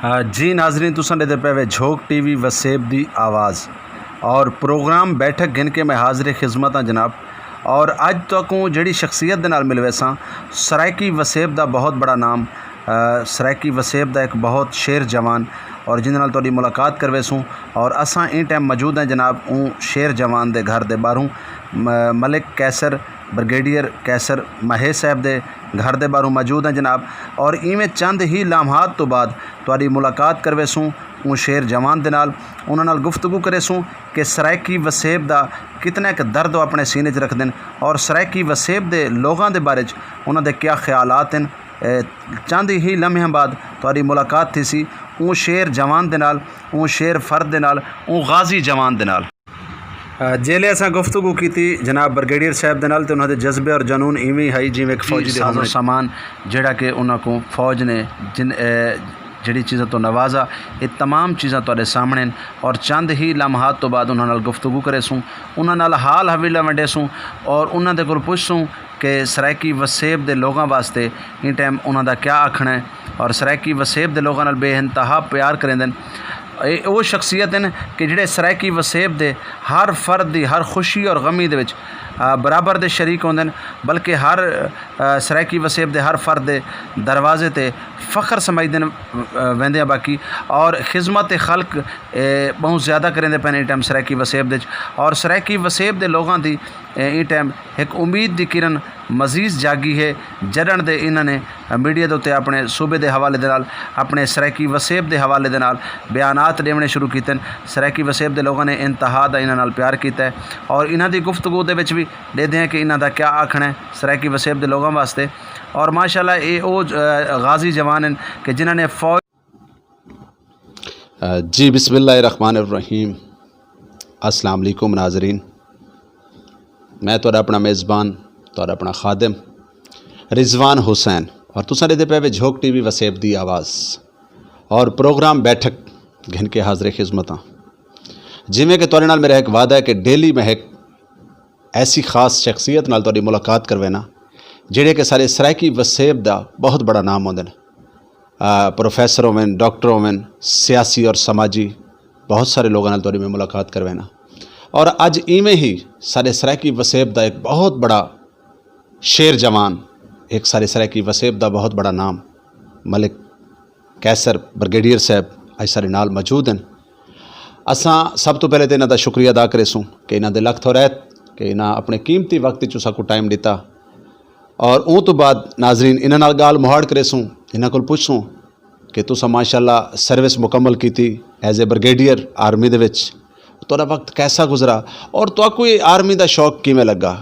जी नाजरीन, तुसां दे पे वे झोंक टीवी वसेब दी आवाज़ और प्रोग्राम बैठक गिन के मैं हाज़िर खिदमत हाँ जनाब। और अज तक जिहड़ी शख्सियत दे नाल मिलवे सां, सराइकी वसेब दा बहुत बड़ा नाम, सराइकी वसेब दा एक बहुत शेर जवान और जिंदे नाल तुहाडी मुलाकात करवे सूँ। और असां इन टाइम मौजूद हैं जनाब शेर जवान दे घर दे बाहरों, मलिक कैसर ब्रिगेडियर कैसर महेश साहब दे घर दे बाहरों मौजूद हैं जनाब। और इवें चंद ही लम्हात तो बाद तुहाडी मुलाकात करवे सूँ शेर जवान दे नाल, उन्हां नाल गुफ्तगू करे सूँ कि सराइकी वसेब दा कितना एक दर्द वो अपने सीने च रखते हैं और सराइकी वसेब दे लोगों के बारे उन्हां दे क्या ख्यालात हैं। चंद ही लम्हे बाद तुहाडी मुलाकात थी सी शेर जवान दे नाल, शेर फर्द दे नाल, गाजी जवान दे नाल। जेले असां गुफ्तगू की जनाब ब्रिगेडियर साहब दे नाल ते उन्हां दे जज्बे और जनून इवें है जिवें एक फौजी दे साजो सामान जिहड़ा कि उन्हां को फौज ने जिन जिहड़ी चीज़ों तो नवाजा, ये तमाम चीज़ां तुहाडे सामने हैं। और चंद ही लम्हात तो बाद उन्हां नाल गुफ्तगू करे सूँ, उन्हां नाल हाल हवीला वंडे सूँ और उन्हां दे कोल पुछसूँ कि सराइकी वसेब दे लोगों वास्ते इन टाइम उन्हां दा क्या आखना है। और सराइकी वसेब दे लोगों नाल बेइंतहा प्यार करेंदे न। वो शख्सियत हैं कि जिहड़े सराइकी वसेब दे हर फर्द दी हर खुशी और गमी दे विच बराबर दे शरीक होंदे न, बल्कि हर सराइकी वसेब दे हर फर्द दे दरवाजे ते फ़ख्र समझते वेंदे बाकी और खिदमत खल्क बहुत ज़्यादा करेंदे pan in time Saraiki Waseb दे। और सराइकी वसेब दे लोगों की इन टाइम एक उम्मीद की किरण मजीद जागी है जड़न दे इन्होंने मीडिया के उत्ते अपने सूबे के हवाले दे नाल, अपने सराइकी वसेब के हवाले दे नाल बयानात देने शुरू किए। सराइकी वसेब के लोगों ने इंतहा का इन्हां नाल प्यार किया है और इन्हां दी गुफ्तगू दे विच भी देखते हैं कि इन्हां दा क्या आखना है सराइकी वसेब के लोगों वास्ते। और माशाल्लाह ये वो गाजी जवान हैं कि जिन्होंने फौज जी बिस्मिल्लाहिर्रहमानिर्रहीम। अस्सलाम वालेकुम नाज़रीन, मैं तुहाडा अपना मेज़बान तुहाडा अपना खादिम रिजवान हुसैन और तुसां दे पे वे झोंक टीवी वसेब दी आवाज़ और प्रोग्राम बैठक घिन के हाज़िर खिदमत हाँ। जिमें कि तुहाडे नाल मेरा एक वादा है कि डेली मैं एक ऐसी खास शख्सियत नाल तुहाडी मुलाकात करवेना जिहड़े कि सारे सराइकी वसेब दा बहुत बड़ा नाम होंदे ने। प्रोफैसर होवन, डॉक्टर होवन, सियासी और समाजी बहुत सारे लोगों नाल तुहाडी मैं मुलाकात करवेना। और अज इवें ही सारे सराइकी वसेब दा एक बहुत बड़ा शेर जवान, एक सारे सराइकी वसेब दा बहुत बड़ा नाम मलिक कैसर ब्रिगेडियर साहब अज सारे नाल मौजूद हैं। असां सब तो पहले तो इन्हां दा शुक्रिया अदा करेसूँ कि इन्हां दे लख थोरैत कि इन्हां अपने कीमती वक्त च साकू टाइम दिता। और उन तो बाद नाजरीन इन्हां नाल गाल मुहाड़ करेसूँ, इन्हां कोल पुछसूँ कि तुसां माशाअल्लाह सर्विस मुकम्मल की एज ए ब्रिगेडियर आर्मी दे विच, तुहाडा वक्त कैसा गुजरा और तुहाकू ये आर्मी का शौक किवें लगा।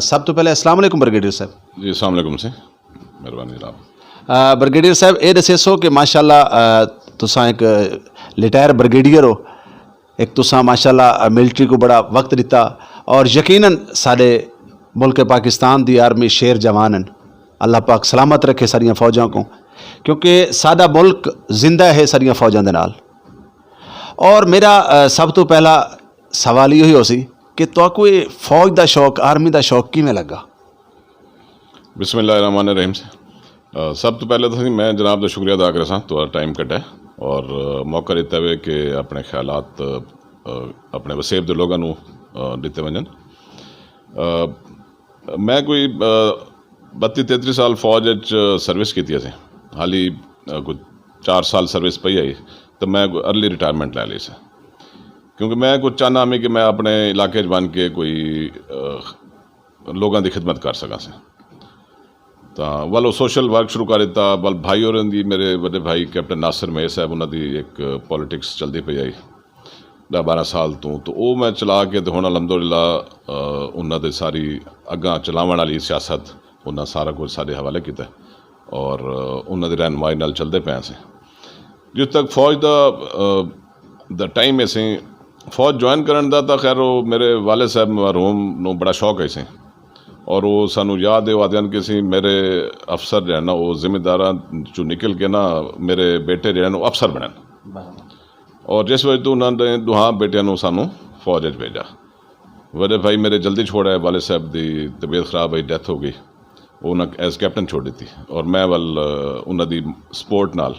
सब तो पहले अस्सलाम वालेकुम ब्रिगेडियर साहब। जी अस्सलाम वालेकुम से मेहरबानी जनाब। ब्रिगेडियर साहब ये दसेसो कि माशाअल्लाह तुसां एक रिटायर ब्रिगेडियर हो, एक तुसां माशाअल्लाह मिलिट्री को बड़ा वक्त दिता और यकीनन साडे मुल्क पाकिस्तान दी आर्मी शेर जवान हैं। अल्लाह पाक सलामत रखे सारियां फौजां को, क्योंकि साडा मुल्क जिंदा है सारियां फौजां दे नाल। और मेरा सब तो पहला सवाल ये हो सी कि तुहाकू ये फौज का शौक, आर्मी का शौक किवें लगा। बिस्मिल्लाहिर्रहमानिर्रहीम से सब तो पहले तो मैं जनाब का शुक्रिया अदा करा तो टाइम कटा और मौका दिता हुए कि अपने ख्यालात अपने वसेब के लोगों दिते वजन। मैं कोई 32-33 साल फौज सर्विस की थी, हाल ही कुछ 4 साल सर्विस पई आई तो मैं अर्ली रिटायरमेंट लै ली से, क्योंकि मैं कुछ चाहना मैं कि मैं अपने इलाके बन के कोई लोगों की खिदमत कर सका से। तो वाल सोशल वर्क शुरू कर दिता। वाल भाई और मेरे बड़े भाई कैप्टन नासिर महेश साहब उन्होंने एक पॉलिटिक्स चलती पई आई 10-12 साल तो वो मैं चला के तो हुण अलहमदुलिल्लाह उन्होंने सारी अगां चलावन वाली सियासत उन्हें सारा कुछ सारे हवाले किया और उन्होंने रहनुमाई नाल चलते पे से। जिस तक फौज दा टाइम है सी फौज ज्वाइन करन दा तो खैर वो मेरे वाले साहब मरहूम नूं बड़ा शौक है सी और वो सानू याद है वो आदन कि सी मेरे अफसर जो है ना वो जिम्मेदारा चो निकल के ना मेरे बेटे जो है ना अफसर बने और जिस वजह तो उन्होंने दुहा बेटिया सानू फौज भेजा। बड़े भाई मेरे जल्दी छोड़ा, वाले साहब की तबीयत खराब हुई, डैथ हो गई, उन्हें एज कैप्टन छोड़ दी और मैं वाल उन्होंने सपोर्ट नाल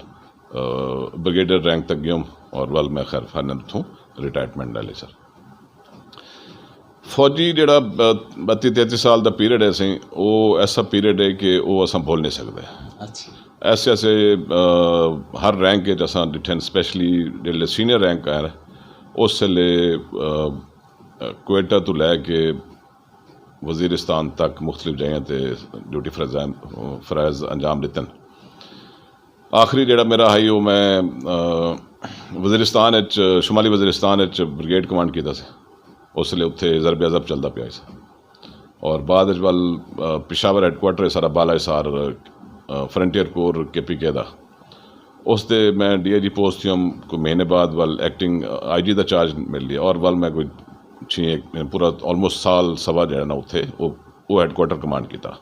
ब्रिगेडियर रैंक तक गया और वल मैं खैर फाइनल उतों रिटायरमेंट ले ली सर। फौजी जोड़ा 32-33 साल का पीरियड है सी वो ऐसा पीरियड है कि वो अस भूल नहीं सकते। अच्छा ऐसे ऐसे हर रैंक अस डिठन स्पैशली जो सीनियर रैंक है उस वेले क्वेटा तो लैके वजीरिस्तान तक मुख्तलिफ जगह पर ड्यूटी फ़राइज़ अंजाम दितन। आखिरी जोड़ा मेरा है वो मैं वजीरिस्तान शुमाली वजीरिस्तान ब्रिगेड कमांड किया उस वे उत्थे ज़रब अज़ब चलता पाया और बाद वल पिशावर हैडकुआटर सारा बाला हिसार फ्रंटियर कोर KPK का उस दे मैं DIG पोस्ट थी कोई महीने बाद वल एक्टिंग IG का चार्ज मिल लिया और वल मैं कोई 6 पूरा ऑलमोस्ट साल सवा जो ना उत्थे वो हैडकुआटर कमांड किया।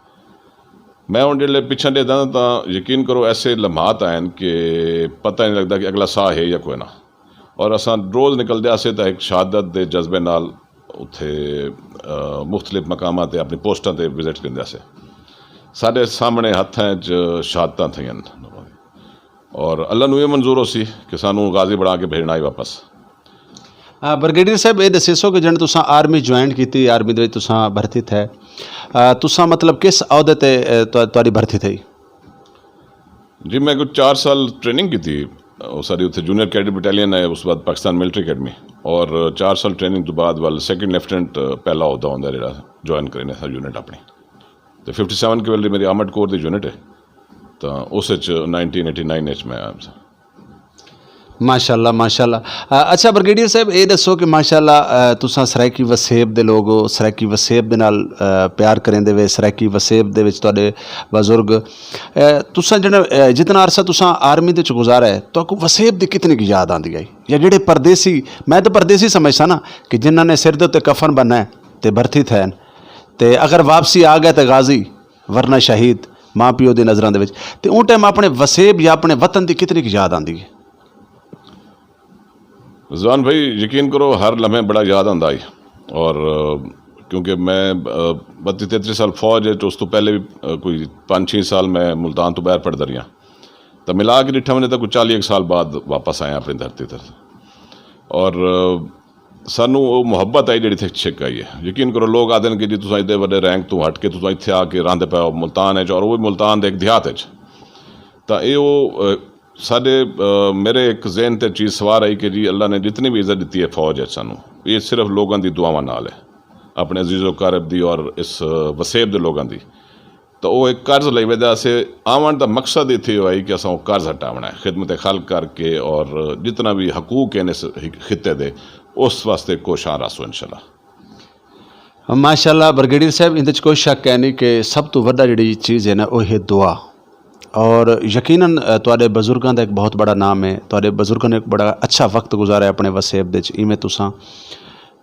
मैं हूँ जो पिछा देता तो यकीन करो ऐसे लम्हात आए कि पता नहीं लगता कि अगला साह है या कोई ना। और असा रोज़ निकलते असे तो एक शहादत के जज्बे नाल उत्थे मुख्तलिफ मकामां ते अपनी पोस्टां ते विजिट करते से साढ़े सामने हत्थों च शहादत थी और अल्लाह नूं ये मंजूर हो सी कि सानू गाजी बना के भेजना ही वापस। ब्रिगेडियर साहब ये दसो कि जन तुसां आर्मी ज्वाइन की आर्मी दे तुसां भर्ती थे तुसां मतलब किस अहदे ते तुहाडी भर्ती थी? जी मैं कुछ 4 साल ट्रेनिंग की थी सारी उत्थे जूनियर कैडेट बटालियन है उस बाद पाकिस्तान मिलिट्री अकेडमी और 4 साल ट्रेनिंग तो बाद वाल सेकंड लेफ्टिनेंट पहला होता होंगे जो ज्वाइन करें यूनिट अपनी तो 57 के वेले मेरी आर्मड कोर की यूनिट है तो उस 1989 में आया। माशाल्लाह माशाल्लाह। अच्छा ब्रिगेडियर साहब ये दसो कि माशाल्लाह तुसां सराइकी वसेब दे लोग हो सराइकी वसेब दे नाल प्यार करेंदे वे सराइकी वसेब दे विच तुहाडे बजुर्ग तुसां जिहड़ा जितना अरसा तुसां आर्मी दे च गुजारा है तो वसेब दी कितनी की याद आंदी है या जेडे परदेसी मैं तो परदेसी समझदा ना कि जिन्हां ने सिर दे उत्ते कफन बनना है ते भर्ती थे ते अगर वापसी आ गए तो गाजी वरना शहीद माँ प्यो दी नज़रां दे विच ते उस टाइम अपने वसेब या अपने वतन दी कितनी की याद आंदी है? रिजवान भाई यकीन करो हर लम्हे बड़ा याद आंदा है और क्योंकि मैं 32-33 साल फौज है तो उस तो पहले भी कोई 5-6 साल मैं मुल्तान तो बाहर पढ़ता रहा तो मिला के डिठा मैंने तो कुछ 40 साल बाद वापस आया अपनी धरती तर और सानू वो मुहब्बत आई जी थे छिक आई है। यकीन करो लोग आते हैं कि जी तुम इतने बड़े रैंक तो हट के तुम इतने आके रंध पाओ मुल्तान है और वो मुल्तान के एक देहात तो ये साढ़े मेरे एक जहन ते चीज़ सवार आई कि जी अल्लाह ने जितनी भी इज्जत दी है फौज है सानू ये सिर्फ लोगों की दुआवां नाल है अपने अजीज़ो कारब दी और इस वसेब के लोगों की तो वो एक कर्ज ले वजह से आवन का मकसद इतने हुआ कि असा कर्ज हटावना है खिदमत खल्क करके और जितना भी हकूक हैं इस खिते दे उस वास्ते कोशां रसो इंशाल्लाह। माशाल्लाह ब्रिगेडियर साहब इंदे कोई शक है नहीं कि सब तो वड्डा जिहड़ी चीज़ है ना वो है दुआ और यकीनन तुहाडे बजुर्गों का एक बहुत बड़ा नाम है तुहाडे बजुर्गों ने एक बड़ा अच्छा वक्त गुजारा है अपने वसेब दे इवें तुसां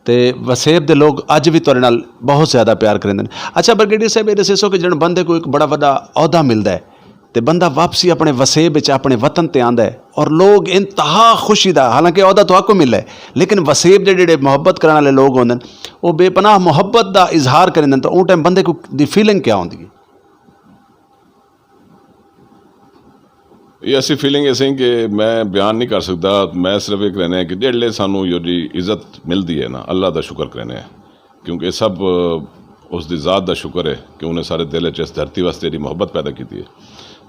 ते वसेब दे लोग अज भी तुहाडे नाल बहुत ज़्यादा प्यार करेंदे ने। अच्छा ब्रिगेडियर साहब ये दसो कि जिन बंदे को एक बड़ा वड्डा अहदा मिलता है तो बंदा वापसी अपने वसेब अपने वतन ते आंदा है और लोग इंतहा खुशी दा हालांकि अहदा तो आपको मिला है लेकिन वसेब दे जेडे मुहब्बत करने वाले लोग होंदे वो बेपनाह मुहब्बत का इजहार करेंदे तो उस टाइम बंदे को दी फीलिंग क्या होंदी है? ये ऐसी फीलिंग ऐसे कि मैं बयान नहीं कर सकता। मैं सिर्फ एक कहने कि जेडे सानू जो जी इज्जत मिलती है ना अल्लाह का शुक्र करने हैं क्योंकि सब उसकी ज़ात का शुक्र है कि उन्हें सारे दिल च इस धरती वास्ते जी मुहब्बत पैदा की है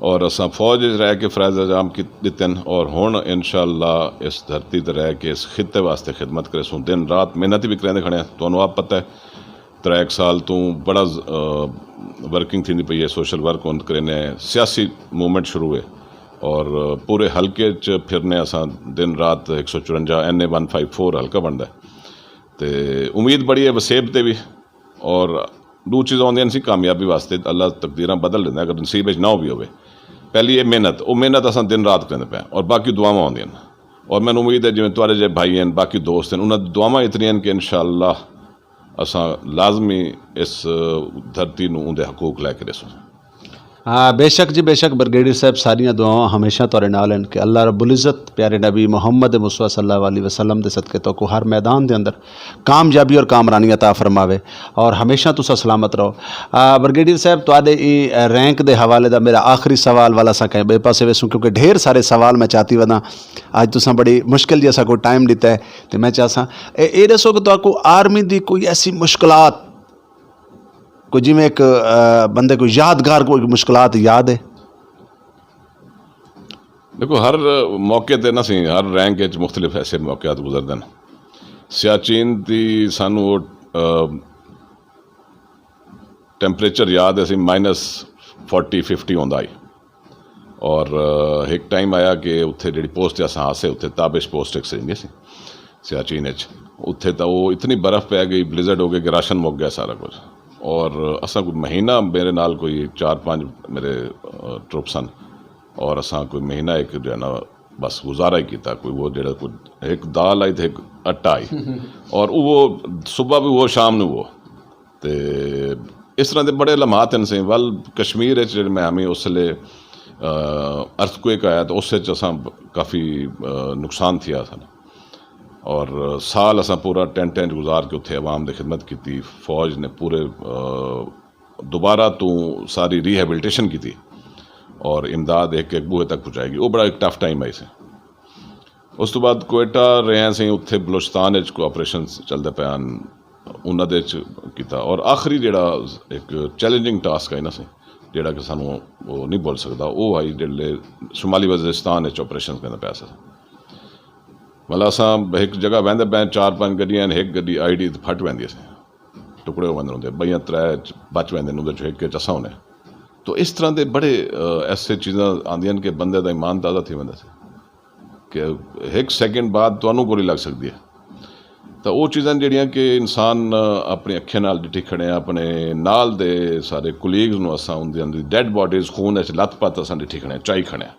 और असा फौज रह के फ़राइज़ अंजाम दिते और हुण इंशाअल्लाह इस धरती पर रह के इस खिते वास्ते खिदमत करे सूँ दिन रात मेहनत भी करेंदे खड़े तुहानू आप पता है 3 साल तो बड़ा वर्किंग थी पई है सोशल वर्क उन करेने सियासी मूवमेंट शुरू है और पूरे हल्के च फिरने असा दिन रात 154 NA 154 हल्का बनता है तो उम्मीद बड़ी है वसेब ते भी और दो चीज़ आउंदियां सी कामयाबी वास्ते अल्लाह तकदीरां बदल देंदा अगर नसीब ना भी हो पहली ये मेहनत असा दिन रात करेंदे पे और बाकी दुआवां आउंदियां और मैंने उम्मीद है जिवें तुहाडे जे भाई हैं बाकी दोस्त हैं उन्होंने दुआवां इतनियां कि इंशाअल्लाह असा लाजमी इस धरती नूं उहदे हकूक लैके दसूं। हाँ बेशक जी बेशक ब्रिगेडियर साहब सारियां दुआवां हमेशा तुहाडे नाल हैं कि अल्लाह रब्बुल इज़्ज़त प्यारे नबी मुहम्मद मुस्तफा सल्लल्लाहु अलैहि वसल्लम दे सदके तो को हर मैदान के अंदर कामयाबी और कामरानी अता फरमावे और हमेशा तुसा सलामत रहो। ब्रिगेडियर साहब तुहाडे रैंक के हवाले का मेरा आखिरी सवाल वाला सा कहीं बे पासे वेसूँ क्योंकि ढेर सारे सवाल मैं चाहती वदा अज तुसा बड़ी मुश्किल जी असा कोई टाइम दिता है तो मैं चाहसा ये दसो कि तुहाकू आर्मी की कोई ऐसी मुश्किलात कोई जिमें एक बंदे को यादगार कोई मुश्किलात याद है? देखो हर मौके ते ना सी हर रैंक च मुख्तलिफ ऐसे मौक़ात गुजरते हैं। सियाचीन की सानू टैंपरेचर याद है -40-50 आउंदा आई और एक टाइम आया कि उत्थे जिहड़ी पोस्ट अस हासे उत्थे ताबिश पोस्ट एक सी सियाचीन उत्थे तो वो इतनी बर्फ़ पै गई ब्लिजर्ड हो गई कि राशन मुक गया सारा कुछ और असा कोई महीना मेरे नाल कोई 4-5 मेरे ट्रुप सन और असा कोई महीना एक जो है ना बस गुजारा ही किया। कोई वो जो कोई एक दाल आई तो एक आटा आई और वो सुबह भी वो शाम ਨੂੰ वो तो इस तरह के बड़े लम्हात हैं। से वल कश्मीर जो मैं हमें उसले अर्थक्वेक आया तो उस काफ़ी नुकसान थिया सन और साल असा पूरा टेंट गुजार के उत्थे अवाम की खिदमत की। फौज ने पूरे दोबारा तो सारी रिहेबिलिटेशन की और इमदाद एक एक बूहे तक पहुँचाएगी। वो बड़ा एक टफ टाइम आई से। उस तो बाद कोयटा रहे से उत्थे बलोचिस्तान को ऑपरेशन चलते पे उन्होंने किया और आखिरी जोड़ा एक चैलेंजिंग टास्क है ना से जोड़ा कि सानू वो नहीं बोल सकता वो आई जो शुमाली वज़ीरिस्तान ऑपरेशन कहते पे सा मतलब असा एक जगह वहदे पे 4-5 गड्डियां एक गड्डी ID फट वह टुकड़े हो होंगे बइया 3 बच वह एक असा होने। तो इस तरह के बड़े ऐसे चीज़ा आंदियां कि बंदे का ईमान ताज़ा थी वह कि एक सैकेंड बाद तो गोली लग सकती है। तो वो चीज़ां जिहड़ियां कि इंसान अपनी अखियां नाल डिठी खड़े अपने नाल दे सारे कुलीग्स नूं असां उन्दी अंदर डैड बॉडीज़ खून लत्त पत्त असां डिठी खड़े चाई खड़े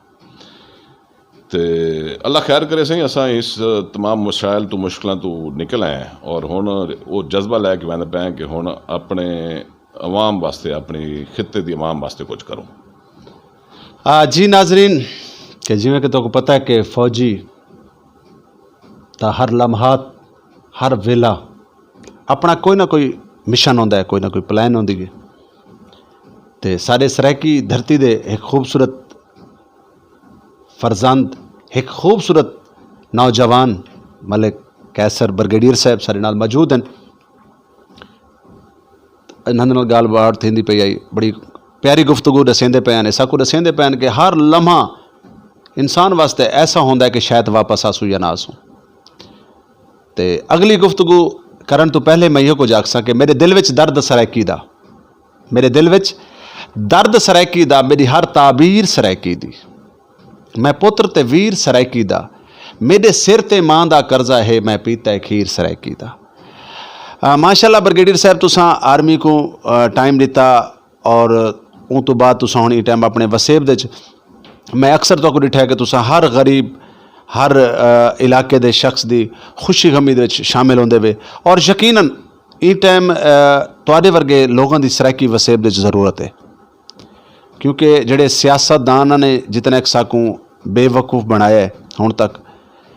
तो अल्लाह खैर करे सही असा इस तमाम मशाइल तो मुश्किलों तो निकल आए हैं और हुण वो जज्बा लैके वह पे कि हुण अपने अवाम वास्ते अपनी खिते की अवाम वास्ते कुछ करूँ। जी नाजरीन कि जिमें कि तुमको पता है कि फौजी ता हर लम्हात हर वेला अपना कोई ना कोई मिशन होंदा है कोई ना कोई प्लान होंदी है। तो सारे सरायकी धरती दे एक खूबसूरत फरजंद एक खूबसूरत नौजवान मलिक कैसर ब्रिगेडियर साहब सारे नाल मौजूद हैं। इन्होंने नाल गाल बात थी पई आई बड़ी प्यारी गुफ्तगू दसेंदे पे हैं साकू दसेंदे पे हैं कि हर लम्हा इंसान वास्ते ऐसा होंदा है कि शायद वापस आसूँ या ना आसूँ। तो अगली गुफ्तगू करन तो पहले मैं यो कुछ आखसा कि मेरे दिल विच दर्द सरायकी दा मेरे दिल विच दर्द सरायकी दा मेरी हर ताबीर सरायकी दी मैं पुत्र ते वीर सरायकी दा मेरे सिर ते मां दा कर्जा है मैं पीता खीर सरायकी दा। माशाल्लाह ब्रिगेडियर साहब तुसां आर्मी को टाइम दिता और उन तो बाद तुसां हुण टाइम अपने वसेब दे मैं अक्सर तो डिठा कि तुसां हर गरीब हर इलाके दे शख्स दी खुशी गमी दे शामिल होंदे वे और यकीनन ई टाइम तुहाडे वर्गे लोगों की सरायकी वसेब दे ज़रूरत है क्योंकि जेडे सियासतदान ने जितना एक साकू बेवकूफ़ बनाया है हुण तक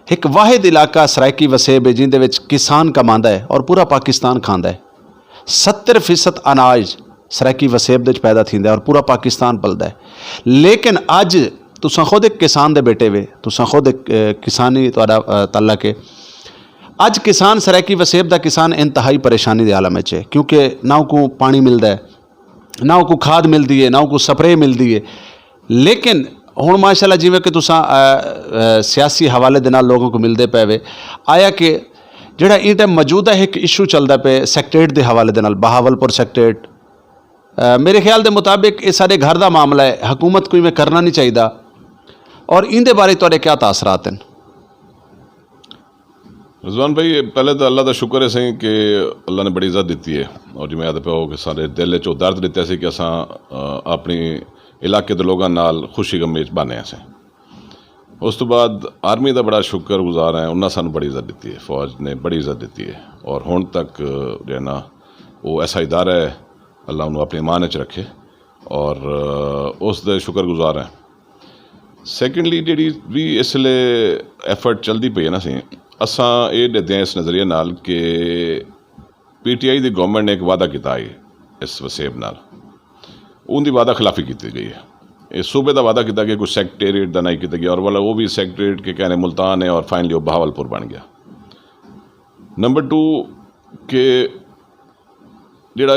एक वाहिद इलाका सरायकी वसेब है जिंदे विच किसान कमांदा है और पूरा पाकिस्तान खांदा है। 70% अनाज सरायकी वसेब दे पैदा थींदा है और पूरा पाकिस्तान पलदा है। लेकिन अज तुसां खुद एक किसान दे बेटे वे तुसां खुद एक किसानी तुहाडा तल्लक है। अज किसान सरायकी वसेब दा किसान इंतहाई परेशानी दे आलम विच है क्योंकि ना को पानी मिलता है ना को खाद मिलती है ना को स्प्रे मिलती है। लेकिन हुण माशाल्लाह जिवें कि तुसां सियासी हवाले दे नाल लोगों को मिलते पे वे आया कि जिहड़ा इस टाइम मौजूदा एक इशू चलता पे सैक्ट्रेट के हवाले दे नाल बहावलपुर सैक्ट्रेट मेरे ख्याल के मुताबिक ये सारे घर का मामला है हुकूमत को इवें करना नहीं चाहिए और इनके बारे तुहाडे क्या तासरात हैं? रिजवान भाई पहले तो अल्लाह का शुक्र है सही कि अल्लाह ने बड़ी इज्जत दी है और जिवें आदत पे कि सारे दिल चो दर्द दिता सी कि असां अपनी इलाके के लोगों नाल खुशी गमी बने से। उस तो बाद आर्मी का बड़ा शुक्र गुजार है उन्होंने सानू बड़ी इज्जत दी है फौज ने बड़ी इज्जत दी है और हुण तक जो है ना वो ऐसा इदारा है अल्लाह उन्होंने अपनी ईमान च रखे और उस दे शुक्रगुजार हैं। सैकेंडली जी भी इसलिए एफर्ट चलती पई है ना सी असां ये देते हैं इस नज़रिए नाल कि PTI की गवर्नमेंट ने एक वादा किया है इस वसेब नाल, उनकी वादा खिलाफी की गई है। इस सूबे का वादा किया कि कुछ सैकटेरिएट का नहीं किया गया और वाला वो भी सैकटेरिएट के कहने मुल्तान है और फाइनली वो बहावलपुर बन गया। नंबर 2 कि जिहड़ा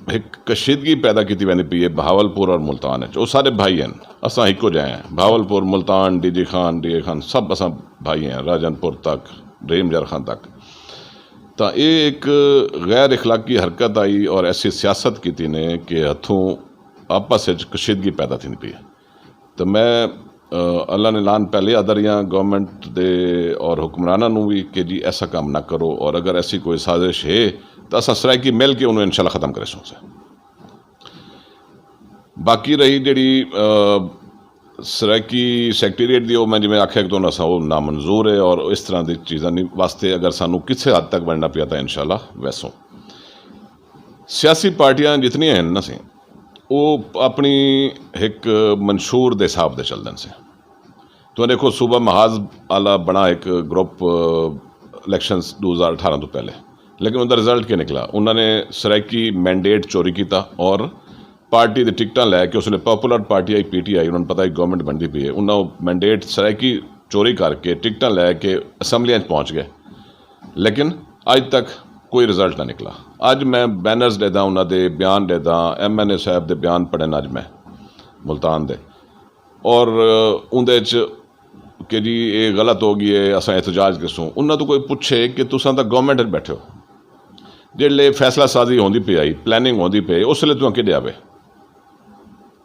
एक कशीदगी पैदा की वैंदी पई है बहावलपुर और मुल्तान वो सारे भाई हैं, असां इक्को जिहे हैं। बहावलपुर, मुल्तान, DG खान सब असां भाई हैं, राजनपुर तक, ड्रीमजर खान तक। तो ये एक गैर इखलाकी हरकत आई और ऐसी सियासत की ने कि हथों आपस कशीदगी पैदा थी पई। तो मैं अल्लाह ने लान पहले अदर या गवर्नमेंट दे और हुक्मरानों भी कि जी ऐसा काम ना करो, और अगर ऐसी कोई साजिश है तो असा सराइकी मिल के उन्होंने इंशाल्लाह ख़त्म करे सोचे। बाकी रही जी सराइकी सैकटेरिएट दी मैं जिमें आख्या तो असा वो नामंजूर है और इस तरह की चीज़ों वास्ते अगर सानू किसी हद तक बनना पिया तो इंशाल्लाह वैसों सियासी पार्टियां जितनियां हैं ना सी वो अपनी एक मंशूर के हिसाब से चलते से। तो देखो सूबा महाज आला बना एक ग्रुप इलैक्शंस 2018 तो पहले, लेकिन उनका रिजल्ट क्या निकला? उन्होंने सराइकी मैंडेट चोरी किया और पार्टी की टिकटा लैके उसने पॉपुलर पार्टी आई PTI, उन्होंने पता है गवर्नमेंट बनती पई है, उन्होंने मैंडेट सराइकी चोरी करके टिकटा लैके असैम्बलियां पहुँच गए, लेकिन अज तक कोई रिजल्ट ना निकला। अज मैं बैनर्स देदा, उन्होंने बयान देदा, MNA साहब के बयान पढ़न अज मैं मुल्तान दे, और उनदे कि जी ये गलत हो गई है, असा एहतजाज किसूँ। उन्होंने तो कोई पूछे कि तुसा तो गवर्नमेंट बैठे हो, जिसले फैसला साजी होंदी पई आई, प्लैनिंग होंदी पई, उसले तुम कि आवे,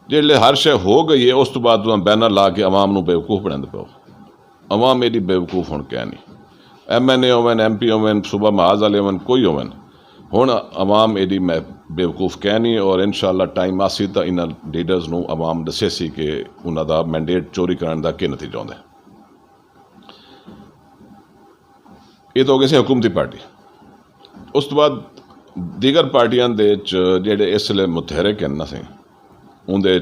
जिसले हर शय हो गई है उस तो बाद तुम बैनर ला के आवाम नूं बेवकूफ़ बनाते पे हो। आवाम एडी बेवकूफ़ हुण क्या नहीं, MNA होवन, MP होवन, सूबा महाज वाले होवन, कोई होवन, हुण आवाम एडी मैं बेवकूफ़ क्या नहीं। और इंशाअल्लाह टाइम आसी तो इन्हां लीडर्स नूं आवाम दसे सी कि उन्हां दा मैंडेट चोरी करने का क्या नतीजा आउंदा है। ये तो हो गई सी हुकूमती पार्टी। उस तो बाद दीगर पार्टियां दे जेडे इसले मुतहरिक हैं ना सी उनके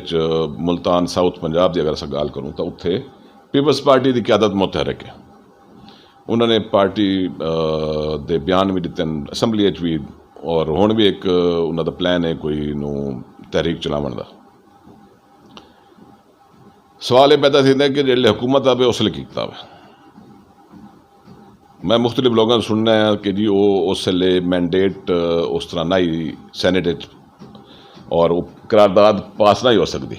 मुल्तान साउथ पंजाब की अगर अस गल करूँ तो उत्थे पीपल्स पार्टी की क्यादत मुतहरिक है। उन्होंने पार्टी दे बयान भी दिते असैम्बली भी, और हुण भी एक उन्होंने प्लान है कोई नू तहरीक चलावन का। सवाल ये पैदा होता है कि जिसले हुकूमत आवे उसले कीता आवे। मैं मुख्तलिफ लोगों सुनना है कि जी वो उसले मैंडेट उस तरह ना ही सैनेट और वो करारदाद पास ना ही हो सकती।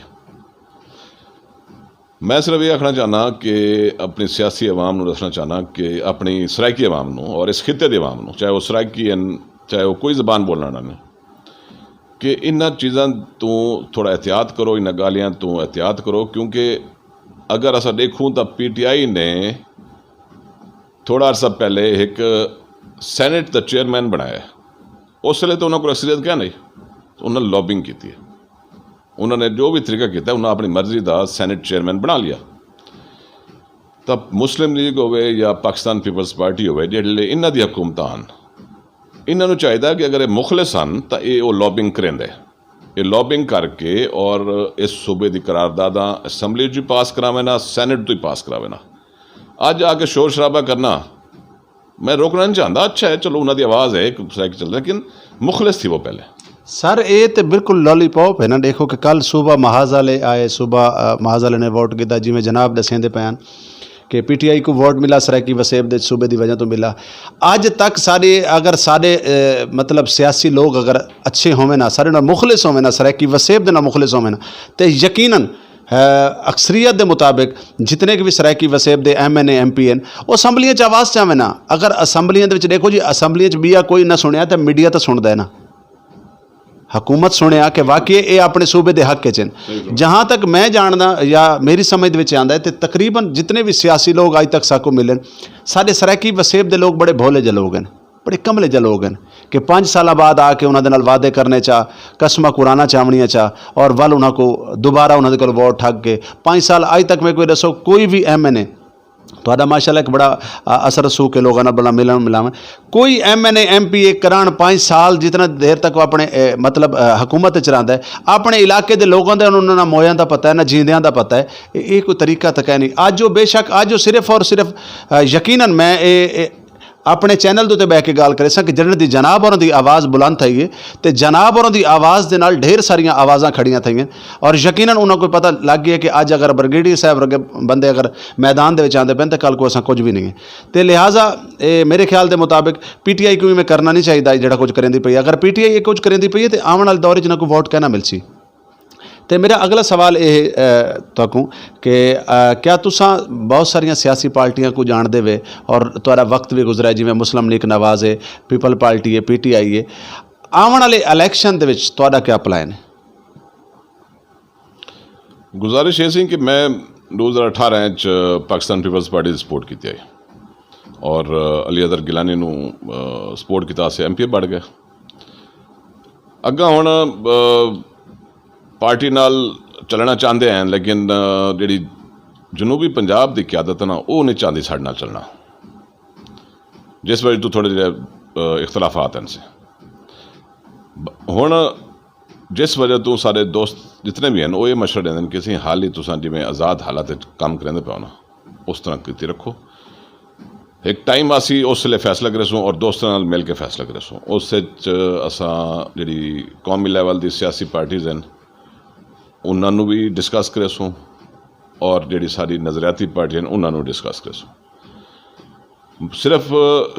मैं सिर्फ ये आखना चाहना कि अपनी सियासी अवाम को दसना चाहना कि अपनी सराइकी अवाम को और इस खिते की अवाम को, चाहे वो सराइकी हैं चाहे वो कोई जबान बोलना ना, कि इन्हां चीज़ों तो थोड़ा एहतियात करो, इन्हां गालियां तो एहतियात करो, क्योंकि अगर असा देखूँ तो PTI ने थोड़ा अर्सा पहले एक सैनेट का चेयरमैन बनाया, उसले तो उन्होंने कोई अक्सरियत क्या नहीं, उन्होंने लॉबिंग की है, उन्होंने जो भी तरीका किया उन्होंने अपनी मर्जी का सैनेट चेयरमैन बना लिया। तब मुस्लिम लीग होवे या पाकिस्तान पीपल्स पार्टी होवे, जिहड़े इन्हां दी हुकूमत आन, इन्होंने चाहिए कि अगर ये मुखलिस हैं तो ये वो लॉबिंग करेंदे, ये लॉबिंग करके और इस सूबे की करारदादा असैम्बली भी पास करावे ना, सैनेट तो ही पास करावे ना। अज आके शोर शराबा करना मैं रोकना नहीं चाहता, अच्छा है चलो उन्होंने आवाज़ है एक दूसरे की चल, लेकिन मुखलिस थी वो पहले। सर ये तो बिल्कुल लॉलीपॉप है ना। देखो कि कल सूबा महाज वाले आए, सूबा महाज वाले ने वोट किया, जिमें जनाब दसेंदे पैन कि PTI को वोट मिला सराइकी वसेब दे सूबे की वजह तो मिला। अज तक सारे अगर सारे मतलब सियासी लोग अगर अच्छे होवे ना, सारे ना मुखलिस होवे ना, सराइकी वसेब दे ना मुखलिस होवे ना, तो यकीनन अक्सरियत के मुताबिक जितने भी सराइकी वसेब दे MNA MP हैं वो असैम्बलियां च आवाज़ चावे ना। अगर असैम्बलियां देखो जी, असैम्बलियां च बिया कोई ना सुनिया तो मीडिया तो सुनता है ना, हुकूमत सुनिया कि वाकई ये अपने सूबे के हक च हैं। जहाँ तक मैं जानदा या मेरी समझ में आंदा है तो तकरीबन जितने भी सियासी लोग अज तक साकू मिले, साढ़े सराइकी वसेब के लोग बड़े भोले जे लोग हैं, बड़े कमले जे लोग हैं कि 5 साल बाद आके उन्होंने नाल वादे करने चा, कसमां कुराना चावनिया चा, और वल उन्होंने को दोबारा उन्होंने को वोट ठग के 5 साल अज तक मैं कोई दसो कोई भी MNA ਤੁਹਾਡਾ ਮਾਸ਼ਾਅੱਲਾ ਇੱਕ ਬੜਾ असर रसूख के लोगों बड़ा मिलन मिलाव कोई MNA MPA करान 5 साल जितना देर तक वो अपने मतलब हुकूमत च रहा है अपने इलाके के लोगों का उन्होंने ना मोयां का पता है ना जींदियां का पता है ये कोई तरीका तक है नहीं अज वो बेशक अज वो सिर्फ और सिर्फ यकीनन मैं अपने चैनल के उत्ते बह के गल करे कि जिन्होंने जनाब होरां दी आवाज़ बुलंद थी है तो जनाब होरां दी आवाज़ के नाल ढेर सारिया आवाज़ां खड़ियां थी और यकीनन उन्होंने कोई पता लग गया कि अज अगर ब्रिगेडियर साहब वर्गे बंदे अगर मैदान दे विच आंदे पैन तो कल को असां कुछ भी नहीं है तो लिहाजा मेरे ख्याल के मुताबिक PTI को भी मैं करना नहीं चाहिए जिहड़ा कुछ करेंदी पई अगर PTI ये कुछ करेंदी पई है तो आने वाले दौर च ना कोई वोट कहना मिल सी तो मेरा अगला सवाल ये तकूँ कि क्या तुसां बहुत सारिया सियासी पार्टियां को जानते वे और तुहारा वक्त भी गुजरा जिवें मुस्लिम लीग नवाज है पीपल पार्टी है PTI है आने वाले इलैक्शन दे विच तुहाडा क्या प्लान है गुजारिश ये सी कि मैं 2018 पाकिस्तान पीपल्स पार्टी की सपोर्ट की है और अली अदर गिलानी नूं सपोर्ट किया से MPA बढ़ गया अग्गा हुण पार्टी नाल चलना चाहते हैं लेकिन जी जनूबी पंजाब की क्यादत ना वो नहीं चाहती साढ़े नाल चलना जिस वजह तो थोड़े जे इख्तलाफात हैं से हुण जिस वजह तो सारे दोस्त जितने भी हैं वो ये मशवरा देंगे कि असीं हाल ही तुसां जिवें आज़ाद हालात काम करेंदे पाओ ना उस तरह कीती रखो एक टाइम असी उस वे फैसला करे सूँ और दोस्तों नाल मिल के फैसला करे सूँ उस असां जिहड़ी कौमी लैवल की सियासी पार्टीज़ हैं उन्होंने भी डिस्कस करे सूँ और जिहड़ी सारी नज़रियाती पार्टियां उन्होंने डिस्कस करे सूँ सिर्फ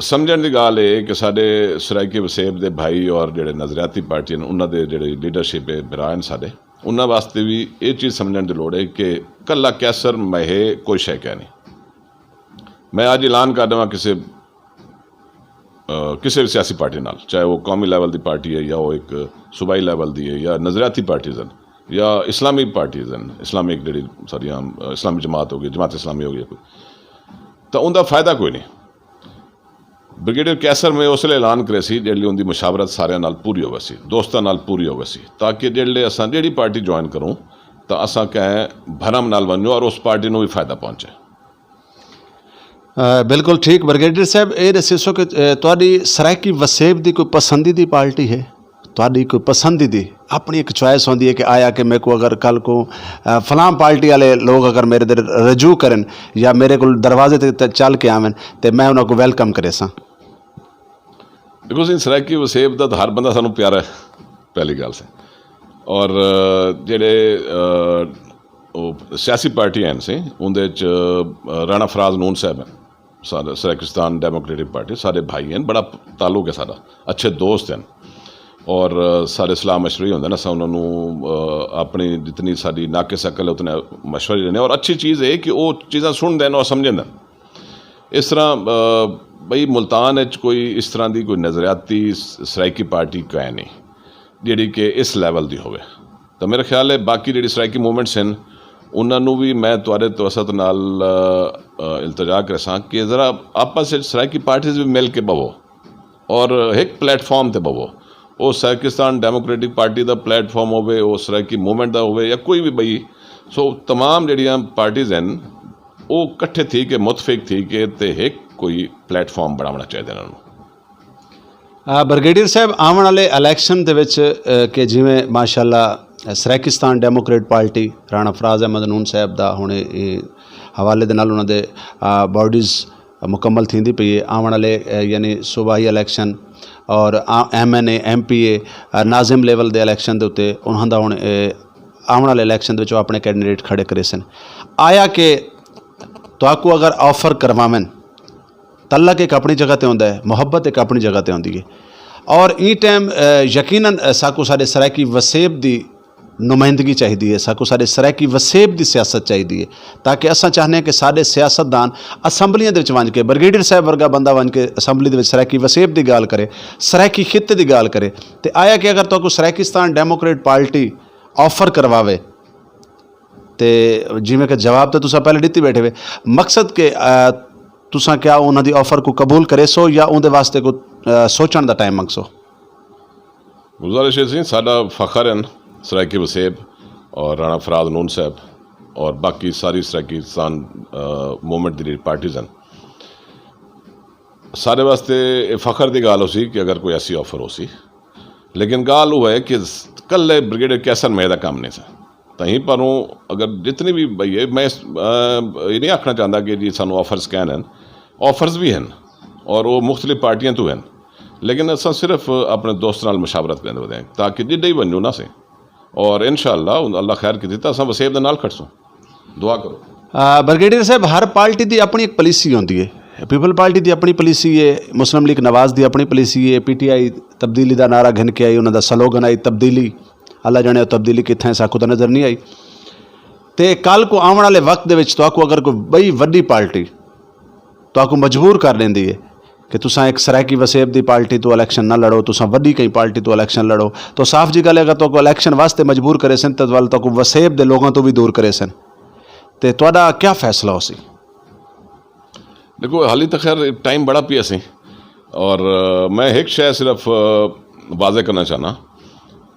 समझण की गल है कि साडे सराइकी वसेब दे भाई और जिहड़े नज़रियाती पार्टियां उन्होंने जिहड़ी लीडरशिप है भरा हैं साडे उन्होंने वास्ते भी ये चीज़ समझण की लोड़ है कि कला कैसर महे कोई शै क्या नहीं मैं अज ऐलान कर देवां किसी भी सियासी पार्टी नाल चाहे वो कौमी लैवल की पार्टी है या वो एक सूबाई लैवल की है या नज़रियाती पार्टीज़ हैं या इस्लामी पार्टीज़ हैं इस्लामिक जी सारिया इस्लामी जमात हो गई जमात इस्लामी हो गई कोई तो उनका फायदा कोई नहीं ब्रिगेडियर कैसर में उस ऐलान करे सी जिहड़ी उनकी मुशावरत सारे नाल पूरी होवे सी दोस्तों नाल पूरी होवे सी ताकि जिहड़े असां जिहड़ी पार्टी ज्वाइन करूँ तो असां कहें भरम नाल वञो और उस पार्टी को भी फायदा पहुँचे बिल्कुल ठीक ब्रिगेडियर साहब ये दसो कि तुहाडी सराइकी वसेब की कोई पसंदीदी पार्टी है तुहाडी कोई पसंदीदी अपनी एक चॉइस होंदी है कि आया कि मेरे को अगर कल को फलां पार्टी वाले लोग अगर मेरे दर रजू करें या मेरे को दरवाजे ते चल के आवन तो मैं उन्होंने वेलकम करे सा देखो सी सराइकी वसेब का तो हर बंदा सानू प्यारा है पहली गल से और जेडे सियासी पार्टी हैं से उनके राणा फराज नून साहब हैं सारे सराइकिस्तान डेमोक्रेटिक पार्टी सारे भाई हैं बड़ा ताल्लुक है सारा अच्छे दोस्त हैं और सारे सलाह मशवरे होंगे ना अस उन्होंने अपनी जितनी सारी नाके सकल है उतने मशवरे देने और अच्छी चीज़ है कि वो चीज़ा सुन दें और समझें दें इस तरह बई मुल्तान कोई इस तरह की कोई नज़रियाती सराइकी पार्टी कै नहीं जी कि इस लैवल की होवे तो मेरा ख्याल है बाकी जी सराइकी मूवमेंट्स हैं उन्होंने भी मैं तुहाडे तवसत नाल इल्तजा करां कि ज़रा आपस सराइकी पार्टीज़ भी मिल के बवो और एक प्लेटफॉर्म पर बवो वो सराइकिस्तान डेमोक्रेटिक पार्टी का प्लेटफॉर्म होवे वो सराइकी मूवमेंट का होवे या कोई भी बई सो तमाम जड़ियाँ पार्टीज़ हैं वो कट्ठे थी के मुतफिक थी के ते एक कोई प्लेटफॉर्म बनाना चाहिए इन्होंने ब्रिगेडियर साहब आने वाले इलैक्शन के कि जिमें माशाल्लाह सराइकिस्तान डेमोक्रेट पार्टी राणा फराज अहमद नून साहब का हुणे हवाले दे नाल उन्हां दे बॉडीज़ मुकम्मल थींदी पई है आने वाले यानी सूबाई इलैक्शन और MNA MPA नाजिम लेवल के इलैक्शन के उत्ते उन्हां दा हुण आने वाले इलैक्शन दे विच अपने कैंडीडेट खड़े करे सन आया कि तुहाकू अगर ऑफर करवावन तलक एक अपनी जगह ते होंदा है मुहब्बत एक अपनी जगह ते होंदी है और ई टाइम यकीनन साकू साडे सराइकी वसेब दी नुमाइंदगी चाहिए साकू साडे सराइकी वसेब की सियासत चाहिए ताकि असां चाहते हैं कि साडे सियासतदान असैम्बलियां दे विच वंज के ब्रिगेडियर साहब वर्गा बंदा वंज के असैम्बली दे विच सराइकी वसेब की गल करे सराइकी खित्ते की गल करे तो आया कि अगर तुहाकू सराइकिस्तान डेमोक्रेट पार्टी ऑफर करवावे तो जिमें कि जवाब तो तुसां पहले दित्ती बैठे हुए मकसद के तुसां क्या उन्हां दी ऑफर को कबूल करे सो या उनके वास्ते को सोचण दा टाइम मंगसो गुजारिश है साडा फखर हैं सराइकी वसेब और राणा फराज नून साहब और बाकी सारी सराइकिस्तान मूवमेंट दी पार्टीज़ हैं, सारे वास्ते फखर की गाल हो सी कि अगर कोई ऐसी ऑफर हो सी, लेकिन गाल वो है कि कल्ले ब्रिगेडियर कैसर में काम नहीं सा तहीं परों अगर जितनी भी भाई है, मैं ये नहीं आखना चाहता कि जी सानू ऑफर्स कैन हैं, ऑफर्स भी हैं और वो मुख्तलिफ पार्टियां तो हैं, लेकिन असा सिर्फ अपने दोस्त नाल मशावरत करते होते हैं ताकि जिड्डे ही बनू ना से, और इंशाअल्लाह अल्लाह खैर की तो असा वसेब दे नाल खड़सूं, दुआ करो। ब्रिगेडियर साहब, हर पार्टी की अपनी एक पॉलिसी होती है, पीपल पार्टी की अपनी पॉलिसी है, मुस्लिम लीग नवाज की अपनी पॉलिसी है, PTI तब्दीली का नारा घिन के आई, उन्होंने सलोगन आई तब्दीली, अल्लाह जाने तब्दीली कित्थे साकू तो नज़र नहीं आई। तो कल को आने वाले वक्त दे विच तुहाकू अगर कोई बड़ी वड्डी पार्टी तुहाकू मजबूर कर लेंदी है कि तुसां एक सरायकी वसेब की पार्टी तो इलैक्शन ना लड़ो, तुसां वड्डी कई पार्टी तो इलैक्शन लड़ो, तो साफ जी गल है अगर तुहाकू इलैक्शन वास्ते मजबूर करे सन तो वल तुहाकू वसेब के लोगों तो भी दूर करे सन, तो तुहाडा क्या फैसला हो सी? देखो हाली तो खैर टाइम बड़ा पिया सी, और मैं एक शय सिर्फ वाजे करना चाहना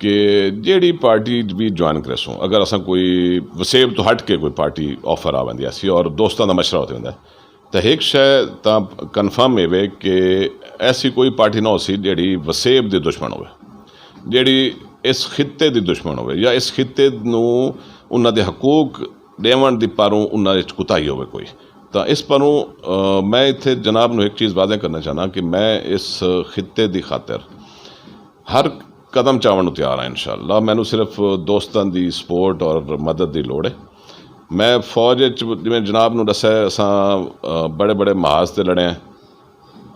कि जेड़ी पार्टी भी ज्वाइन करेसूँ, अगर असा कोई वसेब तो हट के कोई पार्टी ऑफर आवेंदी ऐसी और दोस्तों का मशवरा होता है, तो एक शय तो कन्फर्म है कि ऐसी कोई पार्टी ना हो सी जेड़ी वसेब की दुश्मन हो, जेड़ी इस खिते की दुश्मन हो, या इस खिते नूं उन्हां दे हकूक देवन दी पारों उन्हां विच कुताही होवे कोई। तो इस परों मैं इत्थे जनाब नूं एक चीज़ वादे करना चाहना कि मैं इस खिते की खातर हर कदम चावन नूं तैयार हाँ इंशाअल्लाह। मैनू सिर्फ दोस्तों की सपोर्ट और मदद की लोड़ है। मैं फौज जिवें जनाब नूं दस्सिया असां बड़े बड़े महाज से लड़े हैं,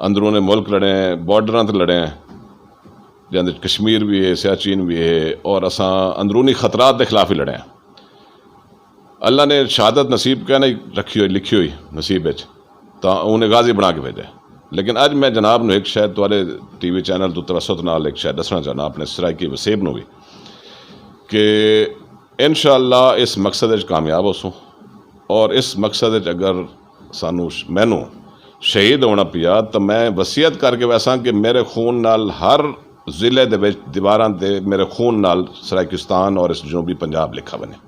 अंदरूने मुल्क लड़े हैं, बॉर्डर ते लड़े हैं, जिहदे कश्मीर भी है, सियाचिन भी है, और असां अंदरूनी खतरात के खिलाफ ही लड़े हैं। अल्लाह ने शहादत नसीब क्या नहीं रखी हुई लिखी हुई नसीब तो उन्हें गाजी बना के भेजा, लेकिन अज मैं जनाब नूं एक शायद तुहाडे TV चैनल तो तवसत नाल एक शायद दसना चाहना अपने सराइकी वसेब नूं भी कि इंशाअल्लाह इस मकसद च कामयाब होसूं, और इस मकसद च अगर सानू मैनू शहीद होना पिया तो मैं वसीयत करके वैसा कि मेरे खून नाल हर जिले दे विच दीवारां ते मेरे खून नाल सराइकिस्तान और इस जनूबी पंजाब लिखा बने।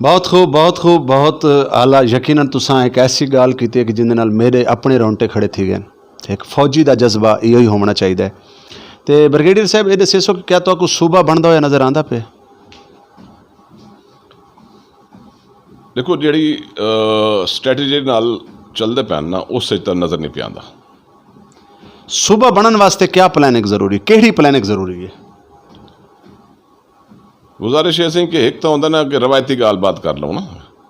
बहुत खूब, बहुत खूब, बहुत आला। यकीनन तुसां एक ऐसी गाल की कि जिंदे नाल मेरे अपने रोंगटे खड़े थी गए। एक फौजी का जज्बा इहो ही होना चाहिए। तो ब्रिगेडियर साहब ये दसो कि क्या तो सूबा बनता हुआ नज़र आता पे? देखो जी स्ट्रैटेजी नाल चलते पैन ना उस तो नज़र नहीं पिया आंदा। सूबा बनने वास्ते क्या प्लानिंग जरूरी, केड़ी प्लानिंग जरूरी है? गुजारिश ऐसी कि एक तो होंदा ना कि रवायती गाल बात कर लो ना,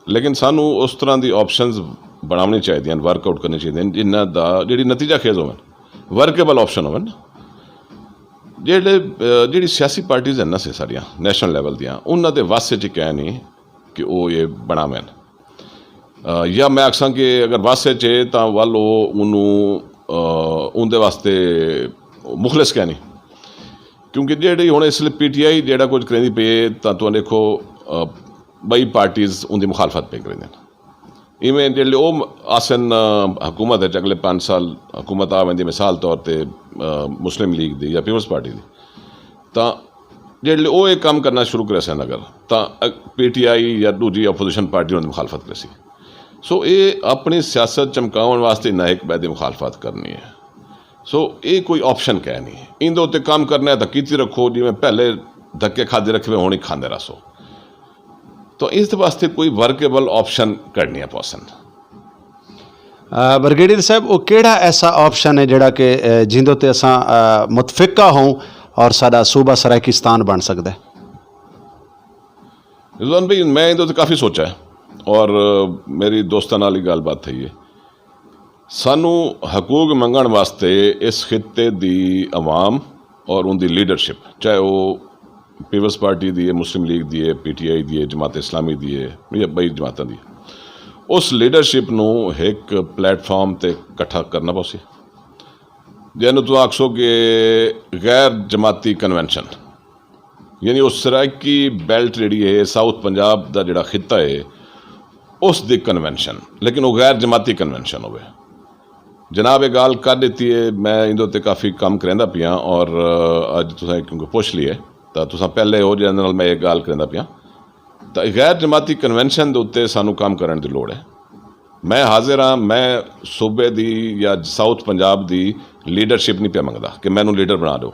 लेकिन सानू उस तरह की ऑप्शंस बनानी चाहिए, वर्कआउट करनी चाहिए जिन्हों का जी नतीजा खेज हो, वर्केबल ऑप्शन हो ना। जी सियासी पार्टीज़ हैं ना से सारिया नैशनल लैवल दियाँ उन्होंने वास्ते च क्या नहीं कि वो ये बनावें, या मैं आखसा कि अगर वास्ते च है तो वल उनके वास्ते मुखलिस क्या नहीं, क्योंकि जी हूँ इसलिए PTI जोड़ा कुछ करेंदी पे तो देखो बई पार्टीज़ उनकी मुखालफत पे करें। इवें जो आसन हुकूमत अगले 5 साल हुकूमत आ वी मिसाल तौर पर मुस्लिम लीग की या पीपल्स पार्टी की, तो जो एक काम करना शुरू करे सन अगर तो PTI या दूजी अपोजिशन पार्टी उनकी मुखालफत करे सी। सो ये अपनी सियासत चमकावन वास्ते ना एक बैदी मुखालफत करनी है। सो ये कोई ऑप्शन कह नहीं, इंदे उत्ते काम करना है तो कीती रखो, जिवें पहले धक्के खाते रखे होने खाते रसो। तो इस वास्ते कोई वर्केबल ऑप्शन करनी है पसंद। ब्रिगेडियर साहब वो केड़ा ऐसा ऑप्शन है जोड़ा कि जिंदे उत्ते असां मुतफिका हों और साडा सूबा सराइकिस्तान बन सकता है? रिजवान भाई मैं इंदे उत्ते काफ़ी सोचा है और मेरी दोस्तां नाल ही गलबात थी है। सानू हकूक मंगण वास्ते इस खिते की अवाम और उनकी लीडरशिप, चाहे वो पीपल्स पार्टी दी है, मुस्लिम लीग दी है, PTI दी है, जमात इस्लामी दी है या बई जमातों दी, उस लीडरशिप नू एक प्लेटफॉर्म ते इकट्ठा करना पौसी, जिन्हों तो आखसो कि गैर जमाती कन्वेंशन, यानी उस सराइकी बेल्ट जी है साउथ पंजाब का जोड़ा खिता है उस दी कन्वेंशन, लेकिन वो गैर जमाती कन्वेंशन हो। जनाब एक गाल कर दी है, मैं इंदे उत्ते काफ़ी काम करेंदा पिया और अज तुसें क्योंकि पुछ ली है तो तुसां पहले हो जिहदे नाल मैं एक गाल करेंदा पिया ਤਾਂ ਗੈਰ ਜਮਾਤੀ ਕਨਵੈਨਸ਼ਨ ਦੇ ਉੱਤੇ ਸਾਨੂੰ ਕੰਮ ਕਰਨ ਦੀ ਲੋੜ ਹੈ। ਮੈਂ ਹਾਜ਼ਰ ਹਾਂ, ਮੈਂ ਸੂਬੇ ਦੀ ਜਾਂ ਸਾਊਥ ਪੰਜਾਬ ਦੀ ਲੀਡਰਸ਼ਿਪ ਨਹੀਂ ਪਿਆ ਮੰਗਦਾ ਕਿ ਮੈਨੂੰ ਲੀਡਰ ਬਣਾ ਦਿਓ।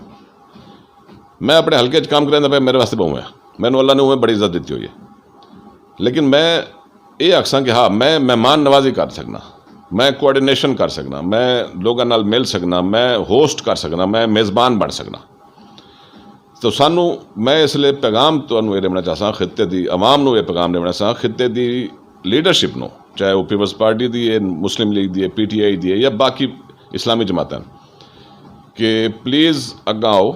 ਮੈਂ ਆਪਣੇ ਹਲਕੇ 'ਚ ਕੰਮ ਕਰਾਂਦਾ ਪਿਆ, ਮੇਰੇ ਵਾਸਤੇ ਬਹੁਤ ਹੈ, ਮੈਨੂੰ ਅੱਲਾ ਨੇ ਉਵੇਂ ਬੜੀ ਇੱਜ਼ਤ ਦਿੱਤੀ ਹੋਈ ਹੈ। ਲੇਕਿਨ ਮੈਂ ਇਹ ਆਖਾਂ ਕਿ ਹਾਂ ਮੈਂ ਮਹਿਮਾਨ ਨਵਾਜ਼ੀ ਕਰ ਸਕਦਾ, ਮੈਂ ਕੋਆਰਡੀਨੇਸ਼ਨ ਕਰ ਸਕਦਾ, ਮੈਂ ਲੋਕਾਂ ਨਾਲ ਮਿਲ ਸਕਦਾ, ਮੈਂ ਹੋਸਟ ਕਰ ਸਕਦਾ, ਮੈਂ ਮੇਜ਼ਬਾਨ ਬਣ ਸਕਦਾ। ਤਾਂ ਸਾਨੂੰ ਮੈਂ ਇਸ ਲਈ ਪੈਗਾਮ ਤੁਹਾਨੂੰ ਇਹ ਦੇਣਾ ਚਾਹੁੰਦਾ, ਖਿੱਤੇ ਦੀ ਆਵਾਮ ਨੂੰ ਇਹ ਪੈਗਾਮ ਦੇਣਾ ਚਾਹੁੰਦਾ, ਖਿੱਤੇ ਦੀ ਲੀਡਰਸ਼ਿਪ ਨੂੰ, ਚਾਹੇ ਉਹ ਪੀਪਲਸ ਪਾਰਟੀ ਦੀ ਹੈ, ਮੁਸਲਿਮ ਲੀਗ ਦੀ ਹੈ, PTI ਦੀ ਹੈ ਜਾਂ ਬਾਕੀ ਇਸਲਾਮੀ ਜਮਾਤਾਂ, ਕਿ ਪਲੀਜ਼ ਅੱਗਾ ਆਓ,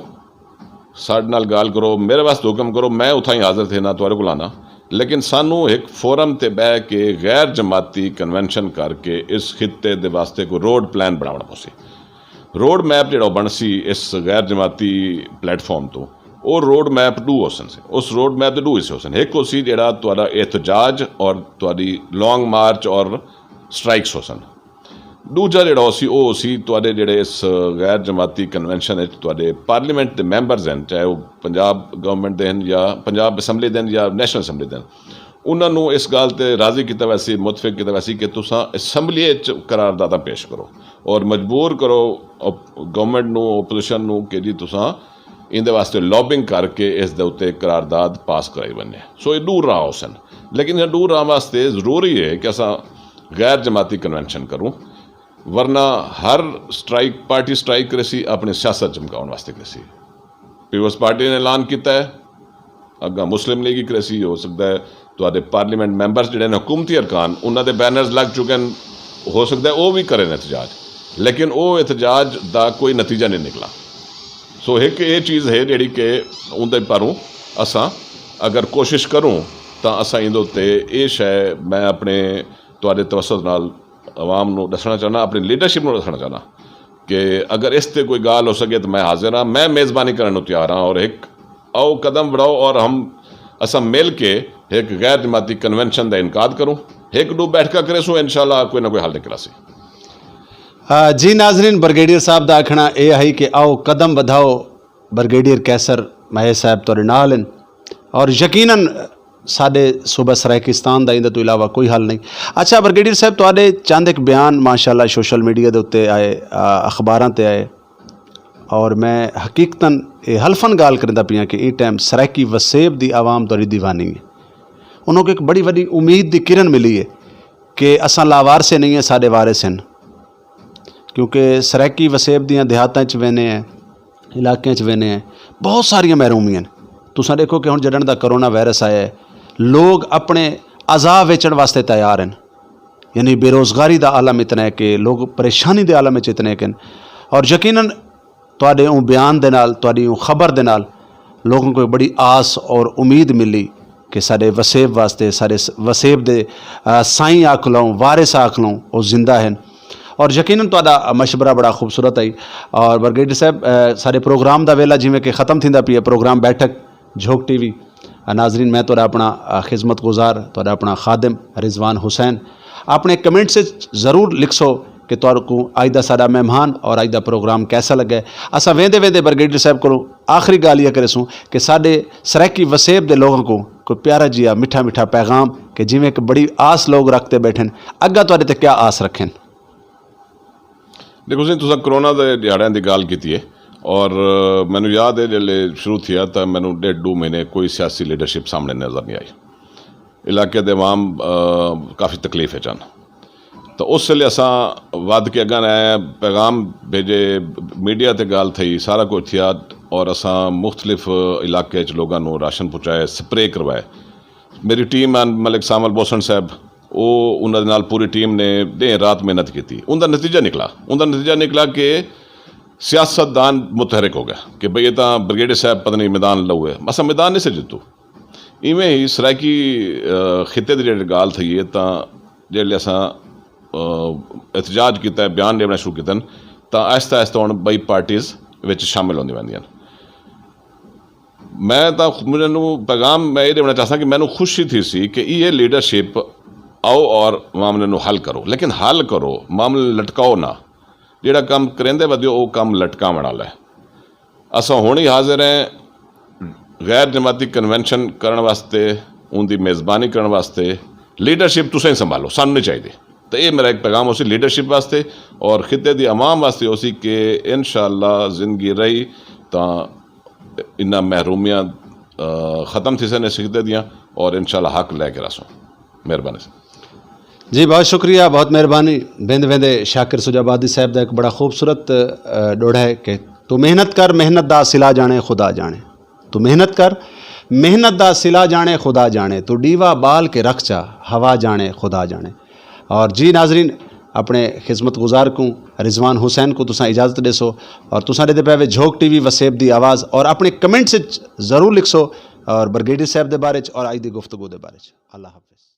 ਸਾਡੇ ਨਾਲ ਗੱਲ ਕਰੋ, ਮੇਰੇ ਵਾਸਤੇ ਹੁਕਮ ਕਰੋ। मैं उत्थां ही हाजिर थे ना तुहाडे कोल आना, लेकिन सानू एक फोरम ते बह के गैर जमाती कन्वेंशन करके इस खित्ते दे वास्ते कोई रोड प्लान बनाना पोसी। रोड मैप जिहड़ा बन सी इस गैर जमाती प्लेटफॉर्म तो वो रोड मैप 2 होसन से, उस रोड मैप दे 2 हिस्से होसन। एक होसी जिहड़ा तुहाडा एहतजाज और तुहाडी लॉन्ग मार्च और स्ट्राइक्स होसन। दूजा जिहड़ा होसी वो होसी तुहाडे जिहड़े इस गैर जमाती कन्वेंशन विच तुहाडे पार्लीमेंट दे मैंबर्स हैं, चाहे वो पंजाब गवर्नमेंट दे हन या पंजाब असैम्बली दे हन या नैशनल असैम्बली दे हन, उन्होंने इस गल ते राज़ी किया वैसी, मुतफिक किया वैसी कि तुसां असैम्बली करारदादा पेश करो और मजबूर करो गवर्नमेंट नूं, ओपोजिशन नूं कि जी तुसां इंदे वास्ते लॉबिंग करके इस दे उत्ते करारदाद पास कराई बने। सो ये दूर राह सन, लेकिन ये दूर राह वास्ते जरूरी है कि असां गैर जमाती कन्वेंशन करूँ, वरना हर स्ट्राइक पार्टी स्ट्राइक करे सी अपनी सियासत चमकाउण वास्ते करे सी। पीपल्स पार्टी ने ऐलान किया है, अग्गा मुस्लिम लीग ही करे सी, हो सकता है तुहाडे पार्लीमेंट मैंबर्स जिहड़े ने हुकूमती अरकान उन्हां दे बैनर्स लग चुके हैं, हो सकता है वो भी करें एहतजाज, लेकिन वो एहतजाज का कोई नतीजा नहीं निकला। सो एक ये चीज़ है जिहड़ी कि उंदे परों असां अगर कोशिश करूँ तो असां इंदे उत्ते ये शय मैं अपने तुहाडे तवसत नाल आवाम नूं दसना चाहना, अपनी लीडरशिप नूं दसना चाहना कि अगर इस ते कोई गाल हो सके तो मैं हाजिर हाँ, मैं मेज़बानी करने को तैयार हाँ और एक आओ कदम बढ़ाओ और हम असां मिल के एक गैर जमाती कन्वेंशन का इनकाद करूँ, एक दो बैठक करे सो इंशाल्लाह कोई ना कोई हल निकला सी। जी नाजरीन, ब्रिगेडियर साहब का आखना यह है कि आओ कदम बढ़ाओ, ब्रिगेडियर कैसर महेश साहब तुहाडे नाल हैं और यकीनन साडे सूबा सराइकिस्तान दा इंदे तो इलावा कोई हल नहीं। अच्छा ब्रिगेडियर साहब, तुहाडे चंद एक बयान माशाल्लाह सोशल मीडिया के उत्ते आए, अखबारां ते आए और मैं हकीकतन हल्फन गाल करदा पियां कि इस टाइम सराइकी वसेब दी आवाम तुहाडी दीवानी है। उन्होंने एक बड़ी बड़ी उम्मीद दी किरण मिली है कि असां लावारसे नहीं है, साडे वारिस हैं, क्योंकि सराइकी वसेब दियां देहातां च वेने हैं, इलाकों च वेने हैं, बहुत सारियां महरूमियां ने। तुसां देखो कि हुण जदन दा करोना वायरस आया है, लोग अपने अज़ा वेचण वास्ते तैयार हैं, यानी बेरोज़गारी का आलम इतना है कि लोग परेशानी के आलम इतने कि और यकीनन तुहाडे उह बयान दे नाल, तुहाडी उह खबर दे नाल लोगों को बड़ी आस और उम्मीद मिली कि साडे वसेब वास्ते, साडे वसेब दे साईं आख लऊं, वारिस आख लऊं, वो जिंदा हैं। और यकीनन तुहाडा मशवरा बड़ा खूबसूरत आई। और ब्रिगेडियर साहब, सारे प्रोग्राम का वेला जिमें कि ख़त्म थींदा पिया, प्रोग्राम बैठक झोक TV नाजरीन, मैं तुहाडा अपना खिदमत गुजार, तुहाडा अपना खादिम रिजवान हुसैन, अपने कमेंट से ज़रूर लिखसो कि तुहानू अज दा साडा मेहमान और अज दा प्रोग्राम कैसा लगे। असां वेंदे वेंदे ब्रिगेडियर साहब को आखिरी गाल यह करेसूँ कि साडे सराइकी वसेब दे लोगों को कोई प्यारा जिहा मिठा मिठा पैगाम कि जिमें कि बड़ी आस लोग रखते बैठे, अग्गा तुहाडे ते क्या आस रखें। देखो जी, तुसां करोना के दिहाड़ियां की गल की है और मैनू याद है जल्ले शुरू थिया तो मैनू 1.5-2 महीने कोई सियासी लीडरशिप सामने नज़र नहीं आई। इलाके दे अवाम काफ़ी तकलीफ है चान, तो उस वेले असां वध के अगां आए, पैगाम भेजे, मीडिया ते गल थी, सारा कुछ थिया और असां मुख्तलिफ इलाके च लोगों को राशन पहुँचाए, स्प्रे करवाए। मेरी टीम है मलिक सामल बोसन साहब, वो उन्होंने नाल पूरी टीम ने दिन रात मेहनत की। उनका नतीजा निकला कि सियासतदान मुतहरिक हो गया कि भाई ये तो ब्रिगेडियर साहब पता नहीं मैदान लऊ है, असा मैदान नहीं से जितू। इवें ही सराइकी खिते की जी गाल थी है, तो जे असा एहतजाज किया, बयान देना शुरू किए, तो आहिस्ता आहिस्ता हम बई पार्टीज़ विच शामिल होंदी वेंदियां। मैं तो मैनू पैगाम मैं ये देना चाहता कि मैनू खुशी थी सी कि ये लीडरशिप आओ और मामले नू हल करो, लेकिन हल करो, मामले लटकाओ ना। जिहड़ा काम करेंदे वधियो वो काम लटकावण वाला है। असां हुण ही हाजिर हैं गैर जमाती कन्वेंशन करने वास्ते उनकी मेज़बानी करने वास्ते लीडरशिप तुसें ही संभालो, सानू नहीं चाहिए। तो ये मेरा एक पैगाम उसी लीडरशिप वास्ते और खिते की आवाम वास्ते उसी कि इंशाअल्लाह जिंदगी रही तो इन्ना महरूमियाँ ख़त्म थी सन इस खिते दियाँ और इंशाअल्लाह हक लैके रसों। मेहरबानी से जी, बहुत शुक्रिया, बहुत मेहरबानी। वेंदे वेंदे शाकिर सुजाबादी साहब का एक बड़ा खूबसूरत डोड़ा है कि तू मेहनत कर, मेहनत दा सिला जाने खुदा जाने। तू मेहनत कर, मेहनत दा सिला जाने खुदा जाने। तू डीवा बाल के रख चा, हवा जाने खुदा जाने। और जी नाजरीन, अपने खिदमत गुजार को रिजवान हुसैन को तुसा इजाज़त देसो और तुसा दे पे झोंक टीवी वसेब दी आवाज़ और अपने कमेंट से ज़रूर लिखसो और ब्रिगेडियर साहब के बारे और आज की गुफ्तगू के बारे। अल्लाह हाफ़िज़।